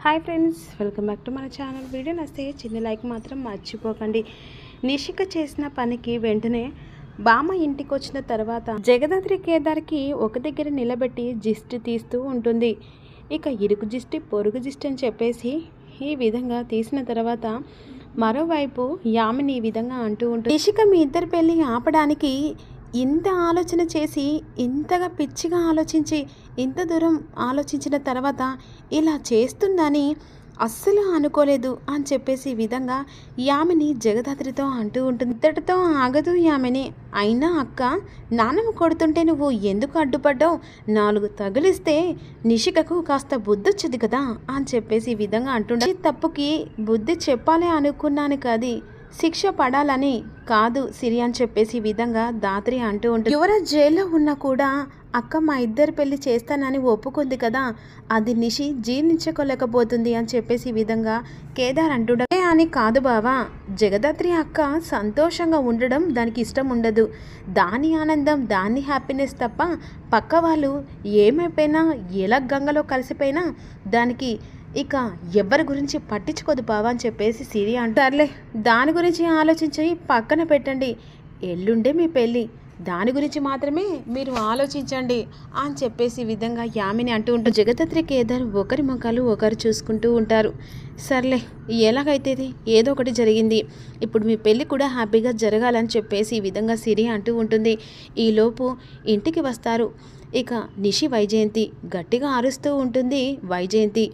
Hi friends, welcome back to మన channel. Video నచ్చితే చిన్న లైక్ మాత్రం మర్చిపోకండి. నిషిక చేసిన పనికి వెంటనే బామ్మ ఇంటికి వచ్చిన తర్వాత జగదాత్రి కేదార్కి ఒక దగ్గర నిలబెట్టి జిస్ట్ తీస్తూ ఉంటుంది. ఇక ఇరుకు జిస్టి పొరుగు జిస్ట్ అని చెప్పేసి ఈ విధంగా తీసిన తర్వాత మరోవైపు యామిని ఈ విధంగా అంటూ ఉంటుంది, నిషిక మీ ఇద్దరి పెళ్ళి ఆపడానికి ఇంత ఆలోచన చేసి ఇంతగా పిచ్చిగా ఆలోచించి ఇంత దూరం ఆలోచించిన తర్వాత ఇలా చేస్తుందని అస్సలు అనుకోలేదు అని చెప్పేసి ఈ విధంగా యామిని జగదాత్రితో అంటూ ఉంటుంది. ఇంతటితో ఆగదు యామిని. అయినా అక్క, నాన్నమ్మ కొడుతుంటే నువ్వు ఎందుకు అడ్డుపడ్డావు? 4 తగిలిస్తే నిషికకు కాస్త బుద్ధి వచ్చింది కదా అని చెప్పేసి ఈ విధంగా అంటుండే. తప్పుకి బుద్ధి చెప్పాలి అనుకున్నాను కాదు, శిక్ష పడాలని కాదు సిరి అని చెప్పేసి ఈ విధంగా దాత్రి అంటూ ఉంటుంది. యువరాజ్ జైల్లో ఉన్నా కూడా అక్క మా ఇద్దరు పెళ్లి చేస్తానని ఒప్పుకుంది కదా, అది నిషి జీర్ణించుకోలేకపోతుంది అని చెప్పేసి ఈ విధంగా కేదార్ అంటుండే. అని కాదు బావా, జగదాత్రి అక్క సంతోషంగా ఉండడం దానికి ఇష్టం ఉండదు. దాని ఆనందం, దాని హ్యాపీనెస్ తప్ప పక్క వాళ్ళు ఏమైపోయినా ఎలా గంగలో కలిసిపోయినా దానికి ఇక ఎవరి గురించి పట్టించుకోదు బావా అని చెప్పేసి సిరి అంటారులే. దాని గురించి ఆలోచించి పక్కన పెట్టండి, ఎల్లుండే మీ పెళ్ళి, దాని గురించి మాత్రమే మీరు ఆలోచించండి అని చెప్పేసి ఈ విధంగా యామిని అంటూ ఉంటారు. జగదాత్రి కేదార్ ఒకరి ముఖాలు ఒకరు చూసుకుంటూ ఉంటారు. సర్లే, ఎలాగైతే ఏదో ఒకటి జరిగింది, ఇప్పుడు మీ పెళ్ళి కూడా హ్యాపీగా జరగాలని చెప్పేసి ఈ విధంగా సిరి అంటూ ఉంటుంది. ఈలోపు ఇంటికి వస్తారు ఇక నిషి. వైజయంతి గట్టిగా అరుస్తూ ఉంటుంది. వైజయంతి,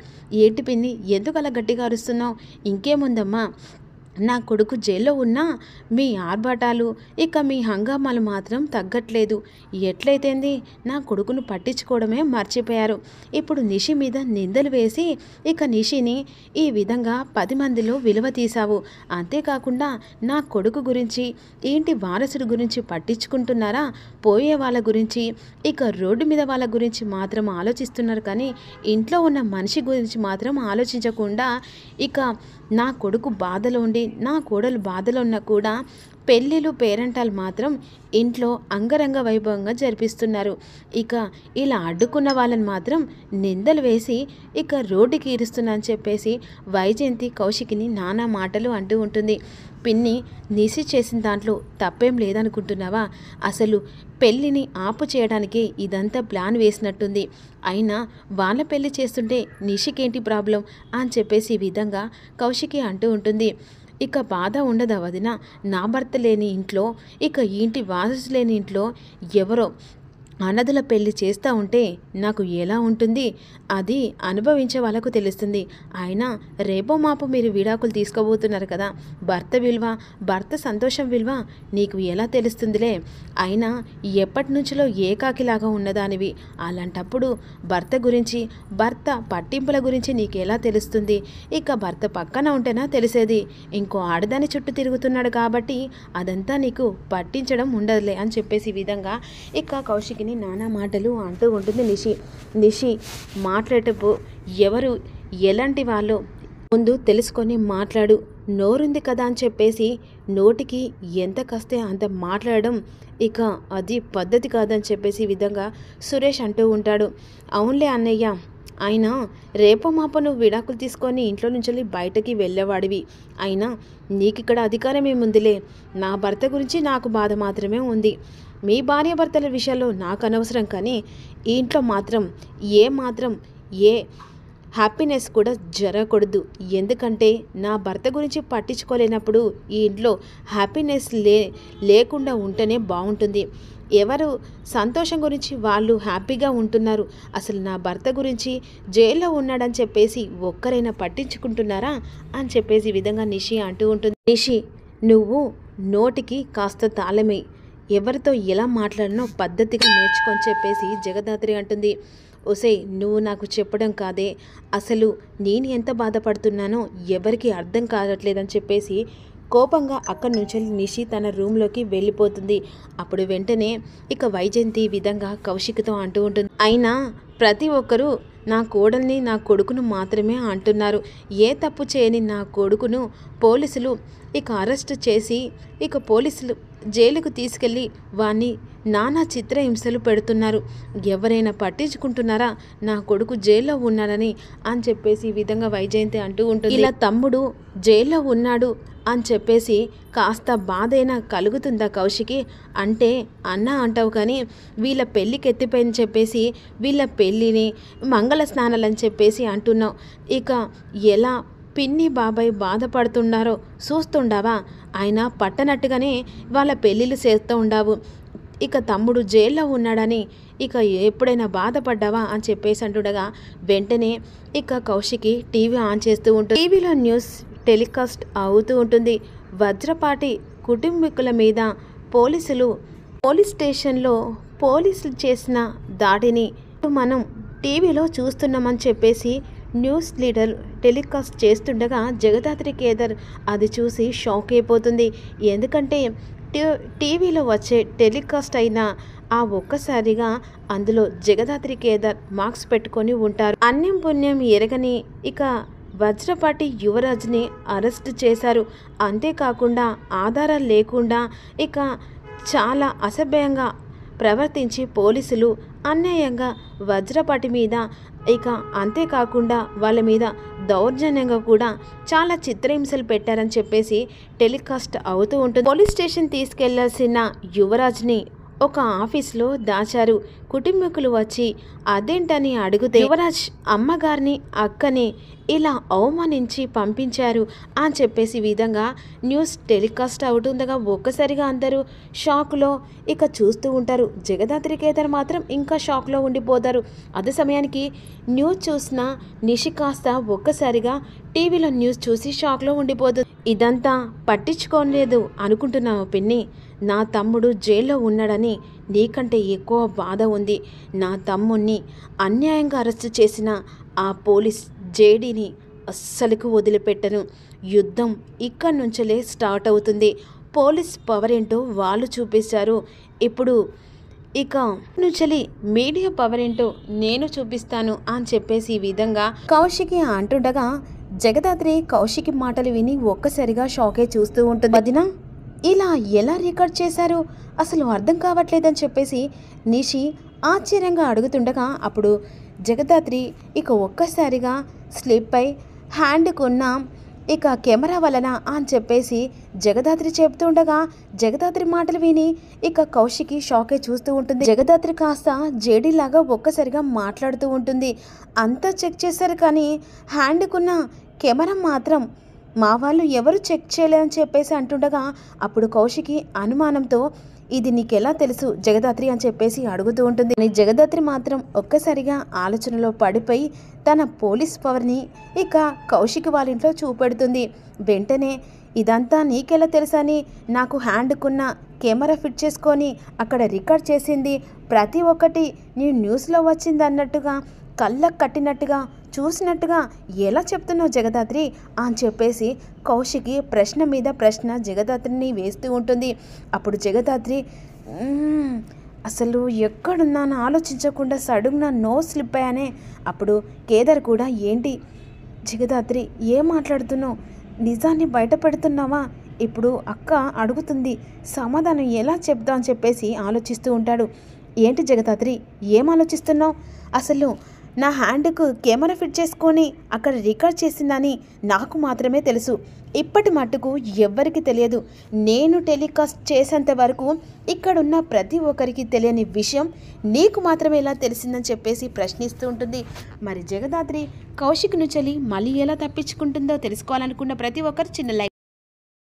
ఏంటి పిన్ని, ఎందుకు అలా గట్టిగా అరుస్తున్నావు? ఇంకేముందమ్మా, నా కొడుకు జైల్లో ఉన్నా మీ ఆర్భాటాలు ఇక మీ హంగామాలు మాత్రం తగ్గట్లేదు. ఎట్లయితేంది, నా కొడుకును పట్టించుకోవడమే మర్చిపోయారు. ఇప్పుడు నిషి మీద నిందలు వేసి ఇక నిషిని ఈ విధంగా 10 మందిలో విలువ తీశావు. అంతేకాకుండా నా కొడుకు గురించి, ఏంటి వారసుడు గురించి పట్టించుకుంటున్నారా? పోయే వాళ్ళ గురించి, ఇక రోడ్డు మీద వాళ్ళ గురించి మాత్రం ఆలోచిస్తున్నారు, కానీ ఇంట్లో ఉన్న మనిషి గురించి మాత్రం ఆలోచించకుండా ఇక నా కొడుకు బాధలో ఉండి నా కోడలు బాధలో ఉన్నా కూడా పెళ్ళిళ్ళు పేరంటాలు మాత్రం ఇంట్లో అంగరంగ వైభవంగా జరిపిస్తున్నారు. ఇక ఇలా అడ్డుకున్న వాళ్ళని మాత్రం నిందలు వేసి ఇక రోడ్డుకి ఈరుస్తున్నా అని చెప్పేసి వైజయంతి కౌశికిని నానా మాటలు అంటూ ఉంటుంది. పిన్ని, నిషి చేసిన దాంట్లో తప్పేం లేదనుకుంటున్నావా? అసలు పెళ్ళిని ఆపు చేయడానికే ఇదంతా ప్లాన్ వేసినట్టుంది. అయినా వాళ్ళ పెళ్ళి చేస్తుంటే నిషికేంటి ప్రాబ్లం అని చెప్పేసి ఈ విధంగా కౌశికి అంటూ ఉంటుంది. ఇక బాధ ఉండదా వదిన? నా భర్త లేని ఇంట్లో, ఇక ఇంటి వారసు లేని ఇంట్లో ఎవరో అన్నదుల పెళ్లి చేస్తూ ఉంటే నాకు ఎలా ఉంటుంది? అది అనుభవించే వాళ్ళకు తెలుస్తుంది. అయినా రేపో మాపు మీరు విడాకులు తీసుకోబోతున్నారు కదా, భర్త విలువ, భర్త సంతోషం విలువ నీకు ఎలా తెలుస్తుందిలే? అయినా ఎప్పటి నుంచిలో ఏకాకిలాగా ఉన్నదానివి. అలాంటప్పుడు భర్త గురించి, భర్త పట్టింపుల గురించి నీకు ఎలా తెలుస్తుంది? ఇక భర్త పక్కన ఉంటేనా తెలిసేది. ఇంకో ఆడదాని చుట్టూ తిరుగుతున్నాడు కాబట్టి అదంతా నీకు పట్టించడం ఉండదులే అని చెప్పేసి ఈ విధంగా ఇక కౌశికిని నానా మాటలు అంటూ ఉంటుంది. నిషి మాట్లాడేటప్పుడు ఎవరు ఎలాంటి వాళ్ళు ముందు తెలుసుకొని మాట్లాడు, నోరుంది కదా అని చెప్పేసి నోటికి ఎంత కస్తే అంత మాట్లాడడం ఇక అది పద్ధతి కాదని చెప్పేసి ఈ విధంగా సురేష్ అంటూ ఉంటాడు. అవునులే అన్నయ్య, అయినా రేపో మాపో నువ్వు విడాకులు తీసుకొని ఇంట్లో నుంచి బయటకి వెళ్ళేవాడివి. అయినా నీకు ఇక్కడ అధికారం ఏముందిలే? నా భర్త గురించి నాకు బాధ మాత్రమే ఉంది. మీ భార్యాభర్తల విషయాల్లో నాకు అనవసరం, కానీ ఈ ఇంట్లో మాత్రం ఏ హ్యాపీనెస్ కూడా జరగకూడదు. ఎందుకంటే నా భర్త గురించి పట్టించుకోలేనప్పుడు ఈ ఇంట్లో హ్యాపీనెస్ లేకుండా ఉంటేనే బాగుంటుంది. ఎవరు సంతోషం గురించి వాళ్ళు హ్యాపీగా ఉంటున్నారు. అసలు నా భర్త గురించి జైల్లో ఉన్నాడని చెప్పేసి ఒక్కరైనా పట్టించుకుంటున్నారా అని చెప్పేసి ఈ విధంగా నిషి అంటూ ఉంటుంది. నిషి, నువ్వు నోటికి కాస్త తాళమే, ఎవరితో ఎలా మాట్లాడినో పద్ధతిగా నేర్చుకొని చెప్పేసి జగదాత్రి అంటుంది. ఒసే, నువ్వు నాకు చెప్పడం కాదే, అసలు నేను ఎంత బాధపడుతున్నానో ఎవరికి అర్థం కావట్లేదని చెప్పేసి కోపంగా అక్కడి నుంచి నిషి తన రూమ్లోకి వెళ్ళిపోతుంది. అప్పుడు వెంటనే ఇక వైజయంతి ఈ విధంగా కౌశిక్తో అంటూ ఉంటుంది, అయినా ప్రతి ఒక్కరూ నా కోడల్ని, నా కొడుకును మాత్రమే అంటున్నారు. ఏ తప్పు చేయని నా కొడుకును పోలీసులు ఇక అరెస్ట్ చేసి ఇక పోలీసులు జైలుకు తీసుకెళ్ళి వాణ్ణి నానా చిత్రహింసలు పెడుతున్నారు. ఎవరైనా పట్టించుకుంటున్నారా? నా కొడుకు జైల్లో ఉన్నాడని అని చెప్పేసి ఈ విధంగా వైజయంతి అంటూ ఉంటుంది. ఇలా తమ్ముడు జైల్లో ఉన్నాడు అని చెప్పేసి కాస్త బాధైనా కలుగుతుందా కౌశికి? అంటే అన్న అంటావు కానీ వీళ్ళ పెళ్ళికి ఎత్తిపోయిందని చెప్పేసి వీళ్ళ పెళ్ళిని మంగళ స్నానాలని చెప్పేసి అంటున్నావు. ఇక ఎలా పిన్ని బాబాయ్ బాధపడుతున్నారో చూస్తుండావా? ఆయన పట్టనట్టుగానే వాళ్ళ పెళ్ళిళ్ళు చేస్తూ ఉండావు. ఇక తమ్ముడు జైల్లో ఉన్నాడని ఇక ఎప్పుడైనా బాధపడ్డావా అని చెప్పేసి అంటుండగా వెంటనే ఇక కౌశికి టీవీ ఆన్ చేస్తూ ఉంటుంది. టీవీలో న్యూస్ టెలికాస్ట్ అవుతూ ఉంటుంది. వజ్రపాటి కుటుంబీకుల మీద పోలీస్ స్టేషన్లో పోలీసులు చేసిన దాడిని మనం టీవీలో చూస్తున్నామని చెప్పేసి న్యూస్ లీడర్ టెలికాస్ట్ చేస్తుండగా జగదాత్రి కేదార్ అది చూసి షాక్ అయిపోతుంది. ఎందుకంటే టీవీలో వచ్చే టెలికాస్ట్ అయిన ఆ ఒక్కసారిగా అందులో జగదాత్రి కేదార్ మార్క్స్ పెట్టుకొని ఉంటారు. అన్యం పుణ్యం ఎరగని ఇక వజ్రపాటి యువరాజ్ని అరెస్ట్ చేశారు. అంతేకాకుండా ఆధారాలు లేకుండా ఇక చాలా అసభ్యంగా ప్రవర్తించి పోలీసులు అన్యాయంగా వజ్రపాటి మీద ఇక అంతేకాకుండా వాళ్ళ మీద దౌర్జన్యంగా కూడా చాలా చిత్రహింసలు పెట్టారని చెప్పేసి టెలికాస్ట్ అవుతూ ఉంటుంది. పోలీస్ స్టేషన్ తీసుకెళ్లాల్సిన యువరాజ్ని ఒక ఆఫీస్లో దాచారు. కుటుంబీకులు వచ్చి అదేంటని అడిగితే యువరాజ్ అమ్మగారిని అక్కని ఇలా అవమానించి పంపించారు అని చెప్పేసి విధంగా న్యూస్ టెలికాస్ట్ అవుతుండగా ఒక్కసారిగా అందరూ షాక్లో ఇక చూస్తూ ఉంటారు. జగదాత్రి కేదార్ మాత్రం ఇంకా షాక్లో ఉండిపోతారు. అదే సమయానికి న్యూస్ చూసిన నిషి కాస్త ఒక్కసారిగా టీవీలో న్యూస్ చూసి షాక్లో ఉండిపోతుంది. ఇదంతా పట్టించుకోలేదు అనుకుంటున్నావు పిన్ని? నా తమ్ముడు జైల్లో ఉన్నాడని నీకంటే ఎక్కువ బాధ ఉంది. నా తమ్ముణ్ణి అన్యాయంగా అరెస్టు చేసిన ఆ పోలీస్ జేడీని అస్సలకు వదిలిపెట్టను. యుద్ధం ఇక్కడి నుంచలే స్టార్ట్ అవుతుంది. పోలీస్ పవర్ ఏంటో వాళ్ళు చూపిస్తారు. ఇప్పుడు ఇక నుంచలి మీడియా పవర్ ఏంటో నేను చూపిస్తాను అని చెప్పేసి ఈ విధంగా కౌశికి అంటుండగా జగదాత్రి కౌశికి మాటలు విని ఒక్కసారిగా షాకే చూస్తూ ఉంటుంది. వదినా, ఇలా ఎలా రికార్డ్ చేశారు? అసలు అర్థం కావట్లేదని చెప్పేసి నిషి ఆశ్చర్యంగా అడుగుతుండగా అప్పుడు జగదాత్రి ఇక ఒక్కసారిగా స్లిప్పై హ్యాండ్కున్న ఇక కెమెరా వలన అని చెప్పేసి జగదాత్రి చెప్తుండగా జగదాత్రి మాటలు విని ఇక కౌశికి షాకే చూస్తూ ఉంటుంది. జగదాత్రి కాస్త జేడీలాగా ఒక్కసారిగా మాట్లాడుతూ ఉంటుంది. అంతా చెక్ చేశారు కానీ హ్యాండ్కున్న కెమెరా మాత్రం మా వాళ్ళు ఎవరు చెక్ చేయలేదని చెప్పేసి అంటుండగా అప్పుడు కౌశికి అనుమానంతో ఇది నీకెలా తెలుసు జగదాత్రి అని చెప్పేసి అడుగుతూ ఉంటుంది. జగదాత్రి మాత్రం ఒక్కసారిగా ఆలోచనలో పడిపోయి తన పోలీస్ పవర్ని ఇక కౌశికి వాళ్ళ ఇంట్లో చూపెడుతుంది. వెంటనే ఇదంతా నీకెలా తెలుసని నాకు హ్యాండ్కున్న కెమెరా ఫిట్ చేసుకొని అక్కడ రికార్డ్ చేసింది ప్రతి ఒక్కటి నీ న్యూస్లో వచ్చింది అన్నట్టుగా కళ్ళకు కట్టినట్టుగా చూసినట్టుగా ఎలా చెప్తున్నావు జగదాత్రి అని చెప్పేసి కౌశికి ప్రశ్న మీద ప్రశ్న జగదాత్రిని వేస్తూ ఉంటుంది. అప్పుడు జగదాత్రి అసలు ఎక్కడున్నాను ఆలోచించకుండా సడన్గా నో స్లిప్ అయ్యానే. అప్పుడు కేదార్ కూడా ఏంటి జగదాత్రి ఏం మాట్లాడుతున్నావు? నిజాన్ని బయట పెడుతున్నావా? ఇప్పుడు అక్క అడుగుతుంది సమాధానం ఎలా చెప్తా అని చెప్పేసి ఆలోచిస్తూ ఉంటాడు. ఏంటి జగదాత్రి ఏం ఆలోచిస్తున్నావు? అసలు నా హ్యాండ్కు కెమెరా ఫిట్ చేసుకొని అక్కడ రికార్డ్ చేసిందని నాకు మాత్రమే తెలుసు. ఇప్పటి మట్టుకు ఎవ్వరికి తెలియదు. నేను టెలికాస్ట్ చేసేంత వరకు ఇక్కడున్న ప్రతి ఒక్కరికి తెలియని విషయం నీకు మాత్రమే ఎలా తెలిసిందని చెప్పేసి ప్రశ్నిస్తూ ఉంటుంది. మరి జగదాత్రి కౌశిక్ నుంచి మళ్ళీ ఎలా తప్పించుకుంటుందో తెలుసుకోవాలనుకున్న ప్రతి ఒక్కరు చిన్న లైక్